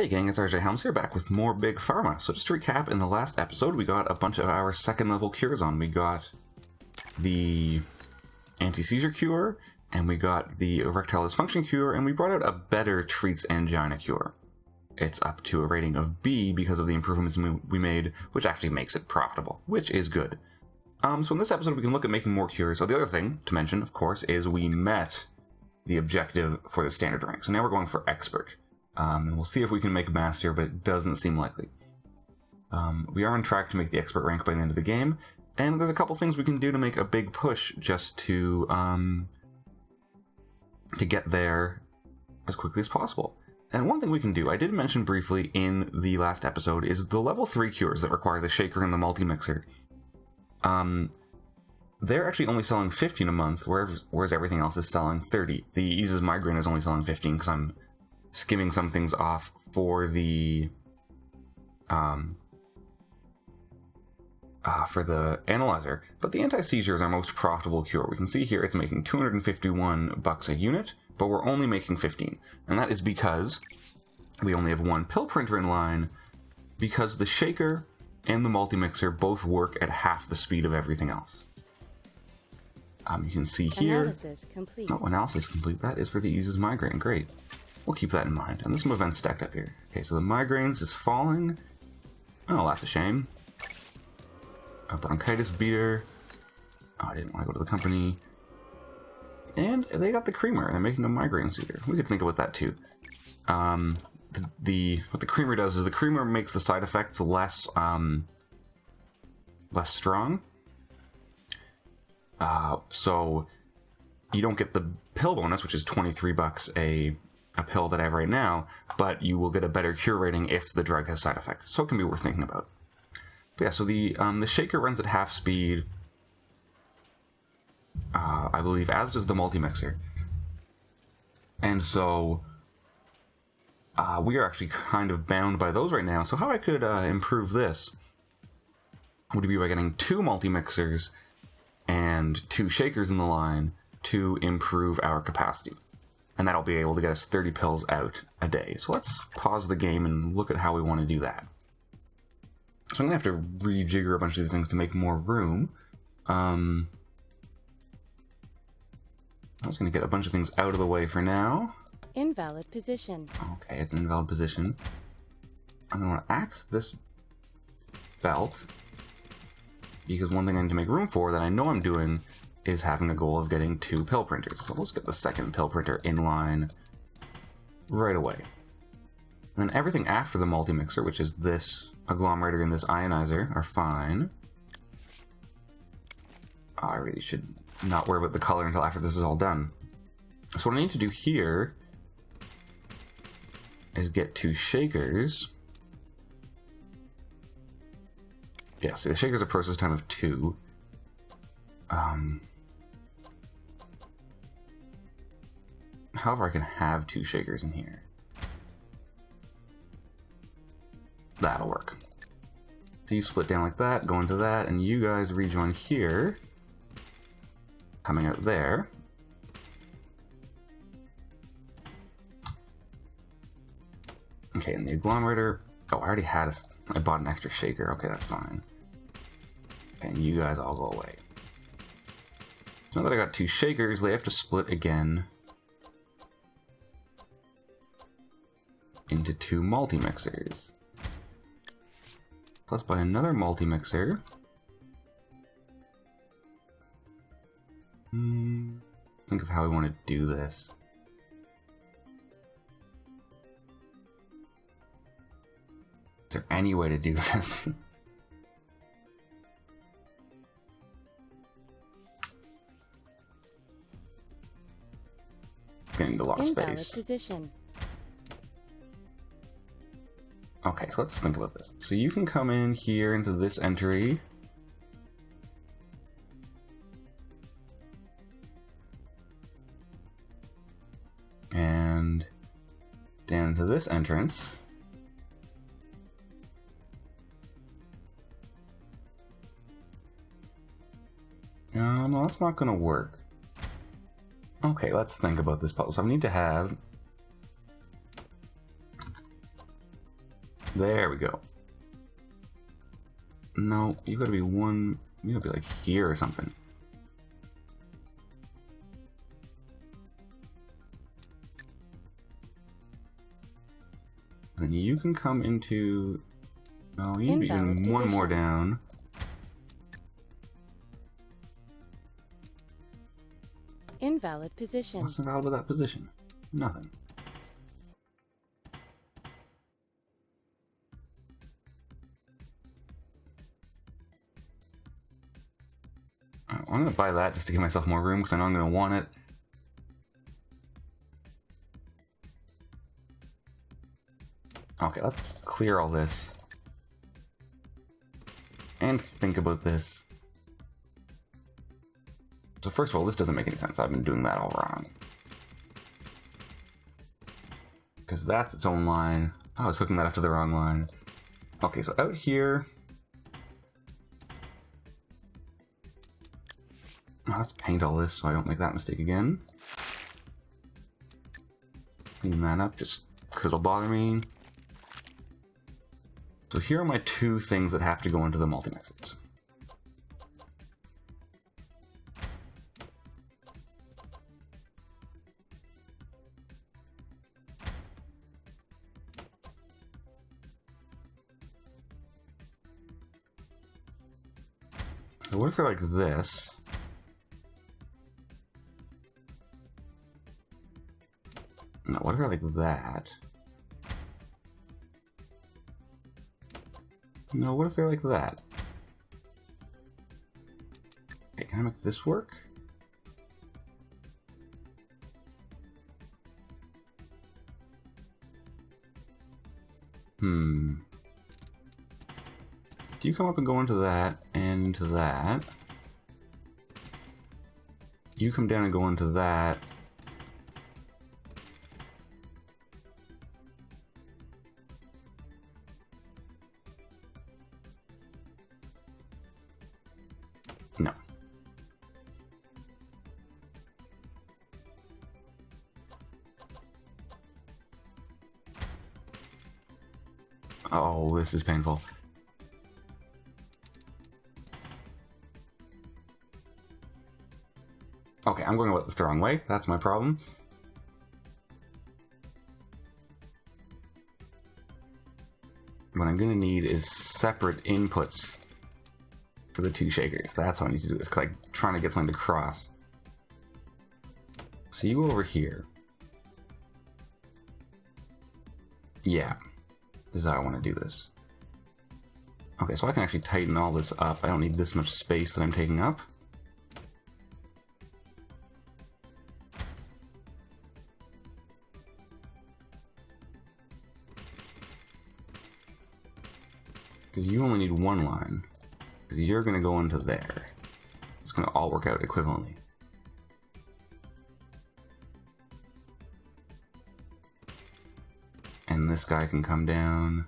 Hey gang, it's RJ Helms here, back with more Big Pharma. So just to recap, in the last episode we got a bunch of our second level cures on. We got the anti-seizure cure, and we got the erectile dysfunction cure, and we brought out a better treats angina cure. It's up to a rating of B because of the improvements we made, which actually makes it profitable, which is good. So in this episode we can look at making more cures. So the other thing to mention, of course, is we met the objective for the standard rank. So now we're going for expert. And we'll see if we can make master, but it doesn't seem likely. We are on track to make the expert rank by the end of the game, and there's a couple things we can do to make a big push just to get there as quickly as possible. And one thing we can do, I did mention briefly in the last episode, is the level 3 cures that require the shaker and the multi-mixer. They're actually only selling 15 a month, whereas everything else is selling 30. The Eases Migraine is only selling 15 because I'm skimming some things off for the Ionizers, but the anti-seizure is our most profitable cure. We can see here it's making 251 bucks a unit, but we're only making 15, and that is because we only have one pill printer in line, because the shaker and the multi-mixer both work at half the speed of everything else. You can see here, analysis complete. Oh, analysis complete. That is for the Eases Migraine. Great. We'll keep that in mind. And there's some events stacked up here. Okay, so the migraines is falling. Oh, that's a shame. A bronchitis beater. Oh, I didn't want to go to the company. And they got the creamer. They're making a migraine soother. We could think about that too. What the creamer does is the creamer makes the side effects less strong. So you don't get the pill bonus, which is 23 bucks a pill that I have right now, but you will get a better cure rating if the drug has side effects. So it can be worth thinking about. But yeah, so the shaker runs at half speed, I believe, as does the multi-mixer. And so we are actually kind of bound by those right now. So how I could improve this would be by getting 2 multi-mixers and 2 shakers in the line to improve our capacity. And that'll be able to get us 30 pills out a day. So let's pause the game and look at how we want to do that. So I'm going to have to rejigger a bunch of these things to make more room. I was going to get a bunch of things out of the way for now. Invalid position. Okay, it's an invalid position. I'm going to want to axe this belt, because one thing I need to make room for that I know I'm doing is having a goal of getting 2 pill printers. So let's get the second pill printer in line right away. And then everything after the multi-mixer, which is this agglomerator and this ionizer, are fine. I really should not worry about the color until after this is all done. So what I need to do here is get 2 shakers. Yeah, see, the shakers are process time of 2. However, I can have 2 shakers in here. That'll work. So you split down like that, go into that, and you guys rejoin here. Coming out there. Okay, and the agglomerator... Oh, I already had I bought an extra shaker. Okay, that's fine. And you guys all go away. So now that I got 2 shakers, they have to split again into 2 multi-mixers. Let's buy another multi-mixer. Think of how we want to do this. Is there any way to do this? Getting a lot of Invalid space. position. Okay, so let's think about this. So you can come in here into this entry. And down into this entrance. No, that's not gonna work. Okay, let's think about this puzzle. So I need to have There we go. No, you gotta be one... You gotta be like here or something. Then you can come into... No, you need to be even one more down. Invalid position. What's invalid with that position? Nothing. I'm gonna buy that just to give myself more room because I know I'm gonna want it. Okay, let's clear all this. And think about this. So first of all, this doesn't make any sense. I've been doing that all wrong. Because that's its own line. Oh, I was hooking that up to the wrong line. Okay, so out here... Oh, let's paint all this so I don't make that mistake again. Clean that up just because it'll bother me. So here are my two things that have to go into the multi-mixers. So what if they're like this? No, what if they're like that? No, what if they're like that? Okay, can I make this work? Do you come up and go into that, and into that? You come down and go into that. No. Oh, this is painful. Okay, I'm going about this the wrong way. That's my problem. What I'm going to need is separate inputs for the two shakers. That's how I need to do this, because I'm trying to get something to cross. So you go over here. Yeah, this is how I want to do this. Okay, so I can actually tighten all this up. I don't need this much space that I'm taking up. Because you only need one line. Because you're going to go into there. It's going to all work out equivalently. And this guy can come down.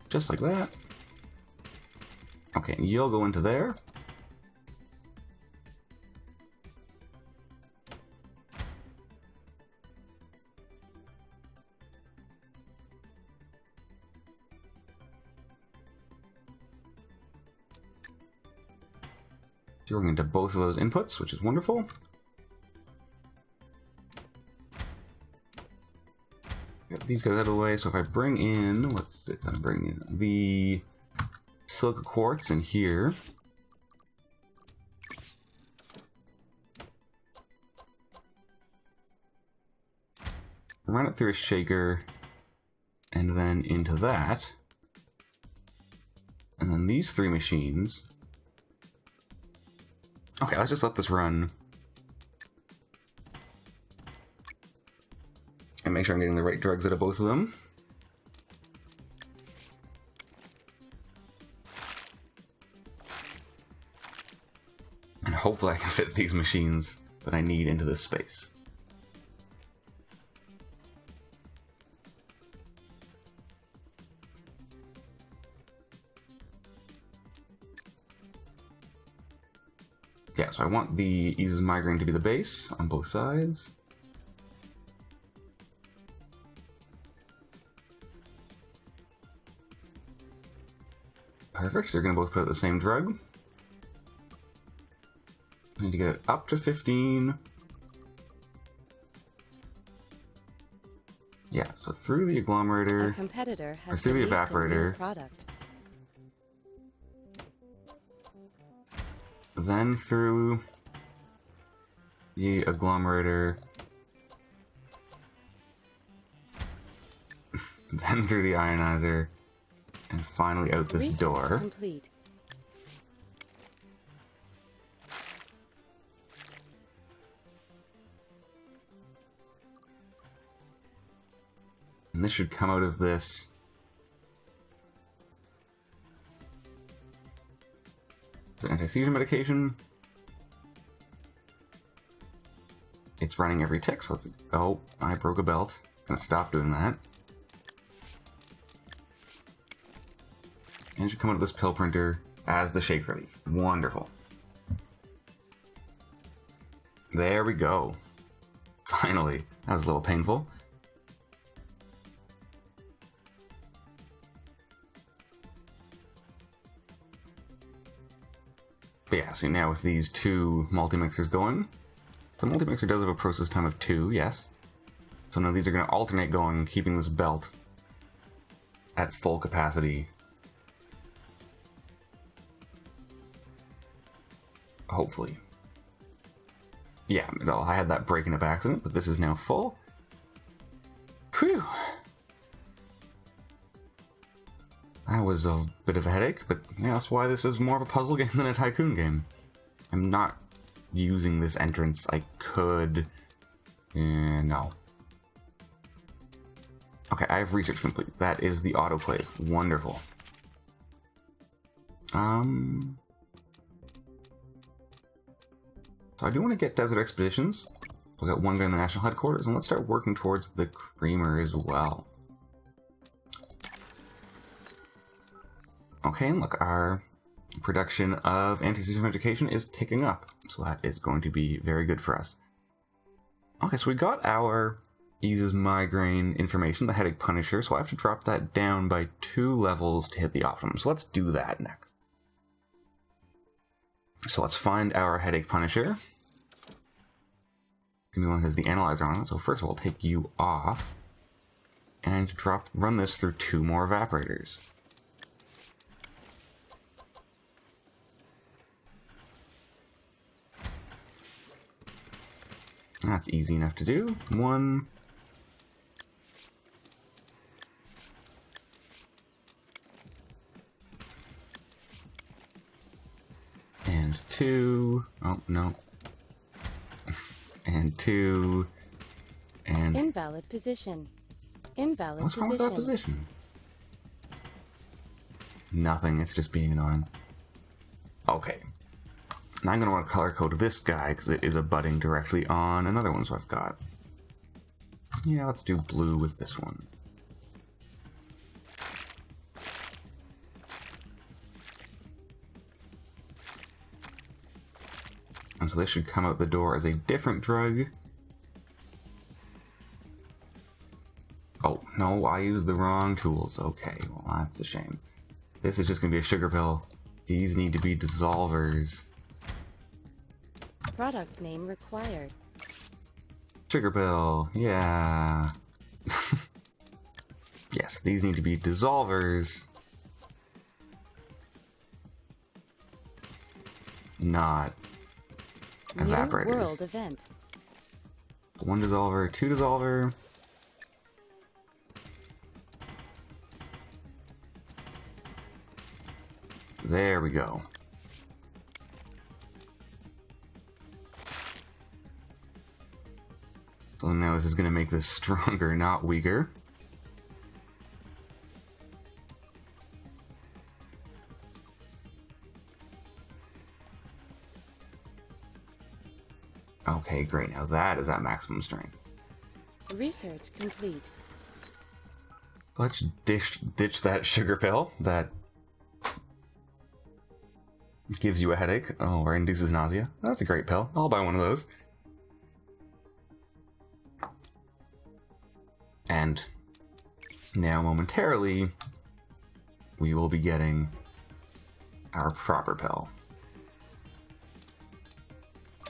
Just like that. Okay, and you'll go into there. So we're going to both of those inputs, which is wonderful. Get these guys out of the way. So if I bring in, what's it gonna bring in? The silica quartz in here. Run it through a shaker, and then into that. And then these three machines. Okay, let's just let this run. And make sure I'm getting the right drugs out of both of them. And hopefully I can fit these machines that I need into this space. Yeah, so I want the eases migraine to be the base on both sides. Perfect, so they're going to both put out the same drug. I need to get it up to 15. Yeah, so through the A agglomerator, competitor or has through the released a new evaporator, product. then through the agglomerator, then through the ionizer, and finally out this Research door. complete. And this should come out of this. It's an anti-seizure medication. It's running every tick, so it's... Oh, I broke a belt. Gonna stop doing that. And it should come out of this pill printer as the shake relief. Wonderful. There we go. Finally. That was a little painful. But yeah, see now with these two multi-mixers going, the multi-mixer does have a process time of 2, yes. So now these are going to alternate going, keeping this belt at full capacity. Hopefully. Yeah, no, I had that break in by accident, but this is now full. Phew! That was a bit of a headache, but yeah, that's why this is more of a puzzle game than a tycoon game. I'm not using this entrance. I could... no. Okay, I have research complete. That is the autoclave. Wonderful. So I do want to get Desert Expeditions. We got one guy in the National Headquarters, and let's start working towards the Creamer as well. Okay, and look, our production of anti-seizure medication is ticking up, so that is going to be very good for us. Okay, so we got our eases migraine information, the headache punisher, so I have to drop that down by 2 levels to hit the optimum. So let's do that next. So let's find our headache punisher. Give me one that has the analyzer on it. So first of all, I'll take you off, and I need to run this through 2 more evaporators. That's easy enough to do. 1. And 2. Oh, no. And 2. And... Invalid position. Invalid What's wrong with that position? Nothing, it's just being annoying. Okay. Now I'm going to want to color code this guy, because it is abutting directly on another one, so I've got... Yeah, let's do blue with this one. And so this should come out the door as a different drug. Oh, no, I used the wrong tools. Okay, well, that's a shame. This is just going to be a sugar pill. These need to be dissolvers. Product name required. Sugar pill, yeah. Yes, these need to be dissolvers. Not evaporators. New world event. 1 dissolver, 2 dissolver. There we go. So now this is going to make this stronger, not weaker. Okay, great. Now that is at maximum strength. Research complete. Let's ditch that sugar pill that gives you a headache. Oh, or induces nausea. That's a great pill. I'll buy one of those. And now momentarily, we will be getting our proper pill.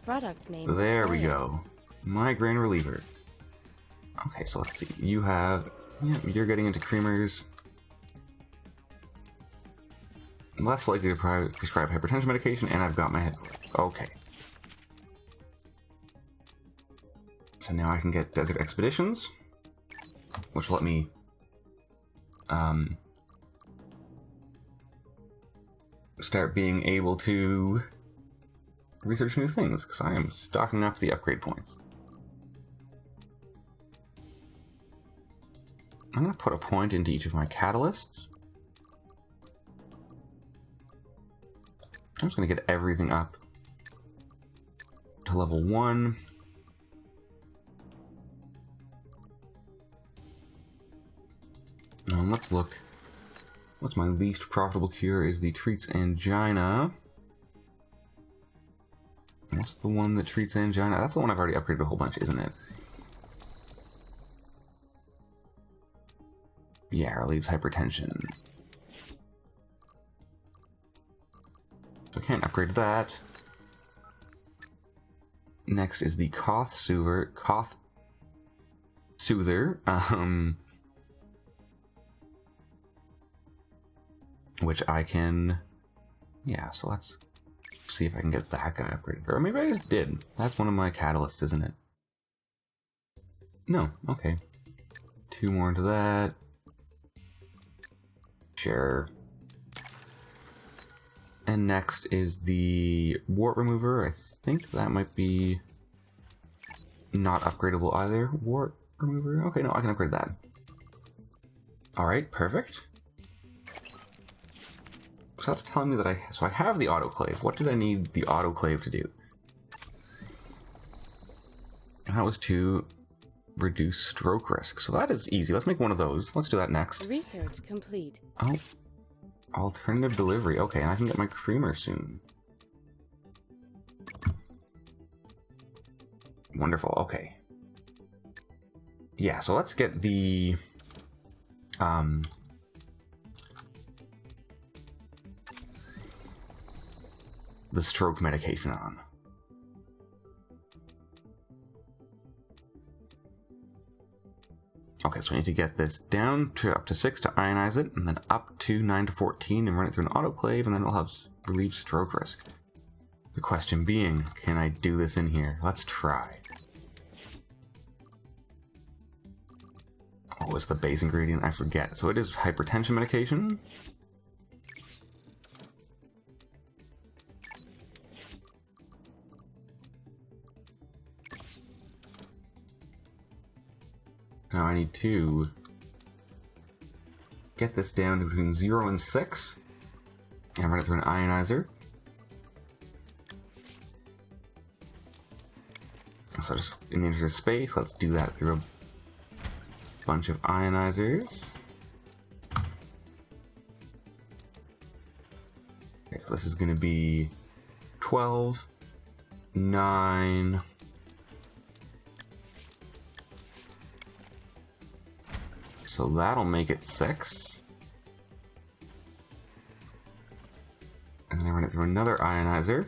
Product name There we required. go. Migraine reliever. Okay, so let's see. You have... Yeah, you're getting into creamers. Less likely to prescribe hypertension medication, and I've got my head. Okay. So now I can get Desert Expeditions, which will let me start being able to research new things, because I am stocking up the upgrade points. I'm going to put a point into each of my catalysts. I'm just going to get everything up to level 1. Now let's look. What's my least profitable cure is the treats angina. What's the one that treats angina? That's the one I've already upgraded a whole bunch, isn't it? Yeah, relieves hypertension. So I can't upgrade that. Next is the Cough Soother. Which I can... Yeah, so let's see if I can get that guy upgraded. Or maybe I just did. That's one of my catalysts, isn't it? No, okay. 2 more into that. Sure. And next is the Wart Remover. I think that might be not upgradable either. Wart Remover? Okay, no, I can upgrade that. Alright, perfect. So that's telling me that I have the autoclave. What did I need the autoclave to do? That was to reduce stroke risk. So that is easy. Let's make one of those. Let's do that next. Research complete. Oh. Alternative delivery. Okay, and I can get my creamer soon. Wonderful. Okay. Yeah, so let's get the... the stroke medication on. Okay, so we need to get this down to up to 6 to ionize it, and then up to 9 to 14 and run it through an autoclave, and then it'll have relieved stroke risk. The question being, can I do this in here? Let's try. Oh, what's the base ingredient? I forget. So it is hypertension medication. Now I need to get this down to between 0 and 6 and run it through an ionizer. So just in the interest of space, let's do that through a bunch of ionizers. Okay, so this is going to be 12, 9... So that'll make it 6. And then run it through another ionizer.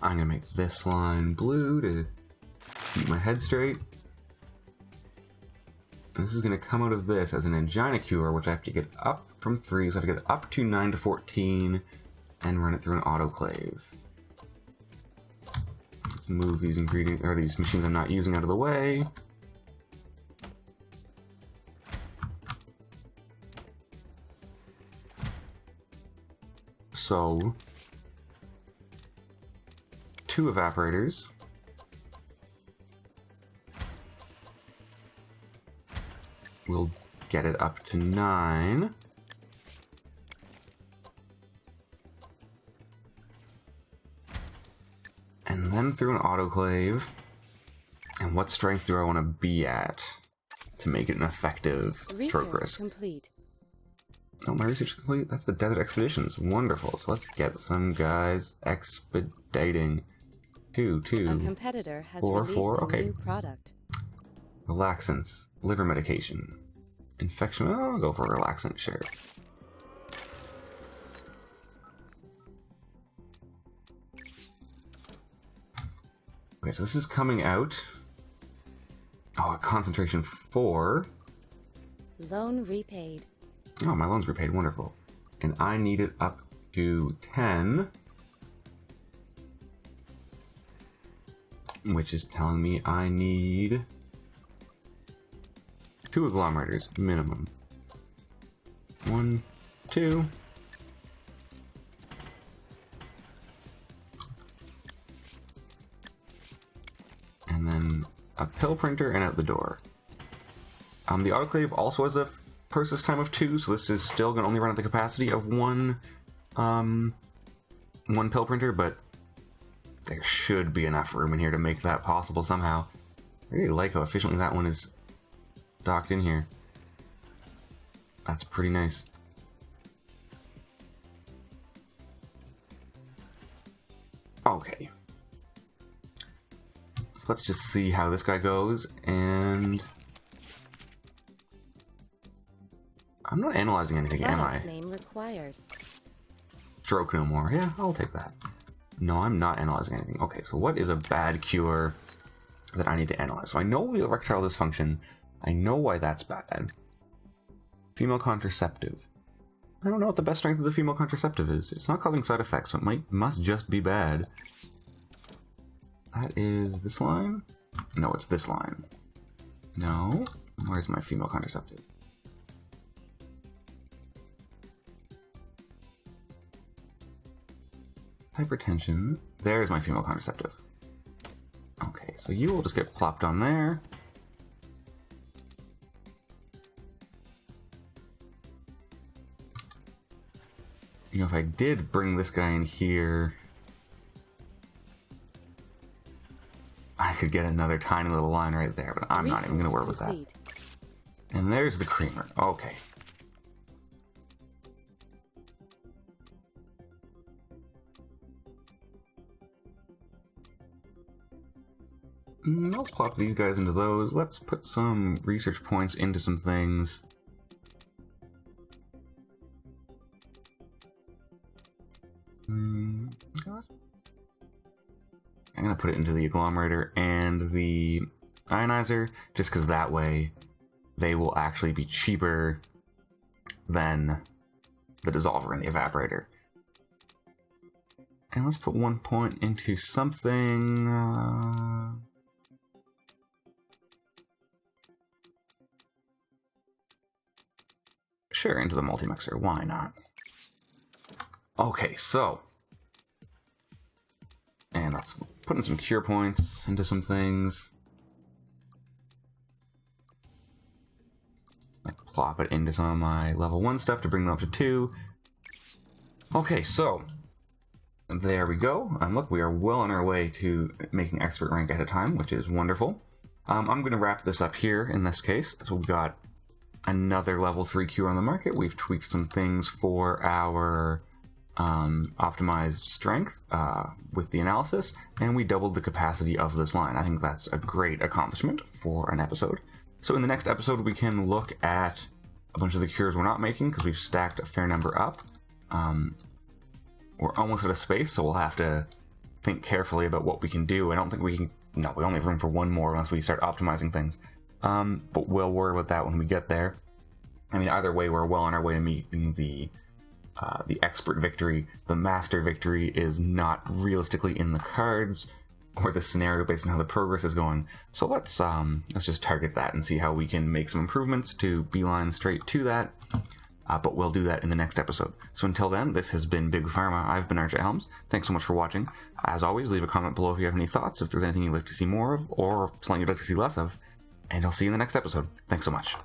I'm gonna make this line blue to keep my head straight. And this is going to come out of this as an angina cure, which I have to get up from 3, so I have to get up to 9 to 14 and run it through an autoclave. Let's move these ingredients, or these machines I'm not using, out of the way. So, 2 evaporators. We'll get it up to 9. And then through an autoclave. And what strength do I want to be at to make it an effective stroke Research risk? complete. Oh, my research is complete. That's the Desert Expeditions. Wonderful. So let's get some guys expediting. A competitor has 4, released 4. a Okay. new product. Relaxants. Liver medication. Infection. Oh, I'll go for relaxant, sure. Okay, so this is coming out. Oh, a concentration 4. Loan repaid. Oh, my loan's repaid. Wonderful. And I need it up to 10. Which is telling me I need 2 agglomerators minimum. 1, 2. And then a pill printer and out the door. The autoclave also has a process time of 2, so this is still going to only run at the capacity of one pill printer, but there should be enough room in here to make that possible somehow. I really like how efficiently that one is docked in here. That's pretty nice. Okay. So let's just see how this guy goes, and I'm not analyzing anything, am I? Product name required. Stroke no more. Yeah, I'll take that. No, I'm not analyzing anything. Okay, so what is a bad cure that I need to analyze? So I know the erectile dysfunction. I know why that's bad. Female contraceptive. I don't know what the best strength of the female contraceptive is. It's not causing side effects, so it must just be bad. That is this line? No, it's this line. No. Where's my female contraceptive? Hypertension. There's my female contraceptive. Okay, so you will just get plopped on there. You know, if I did bring this guy in here, I could get another tiny little line right there, but I'm not even going to work with that. And there's the creamer. Okay. Let's plop these guys into those. Let's put some research points into some things. I'm going to put it into the agglomerator and the ionizer, just because that way they will actually be cheaper than the dissolver and the evaporator. And let's put 1 point into something... Sure, into the multi-mixer. Why not? Okay, so... And let's put in some cure points into some things. Let's plop it into some of my level 1 stuff to bring them up to 2. Okay, so... There we go. Look, we are well on our way to making expert rank at a time, which is wonderful. I'm going to wrap this up here in this case. So we've got another level 3 cure on the market. We've tweaked some things for our optimized strength with the analysis, and we doubled the capacity of this line. I think that's a great accomplishment for an episode. So in the next episode, we can look at a bunch of the cures we're not making, because we've stacked a fair number up. We're almost out of space, so we'll have to think carefully about what we can do. I don't think we can... No, we only have room for one more once we start optimizing things. But we'll worry about that when we get there. I mean, either way, we're well on our way to meeting the expert victory. The master victory is not realistically in the cards or the scenario based on how the progress is going. So let's just target that and see how we can make some improvements to beeline straight to that. But we'll do that in the next episode. So until then, this has been Big Pharma. I've been Archer Helms. Thanks so much for watching. As always, leave a comment below if you have any thoughts, if there's anything you'd like to see more of, or something you'd like to see less of. And I'll see you in the next episode. Thanks so much.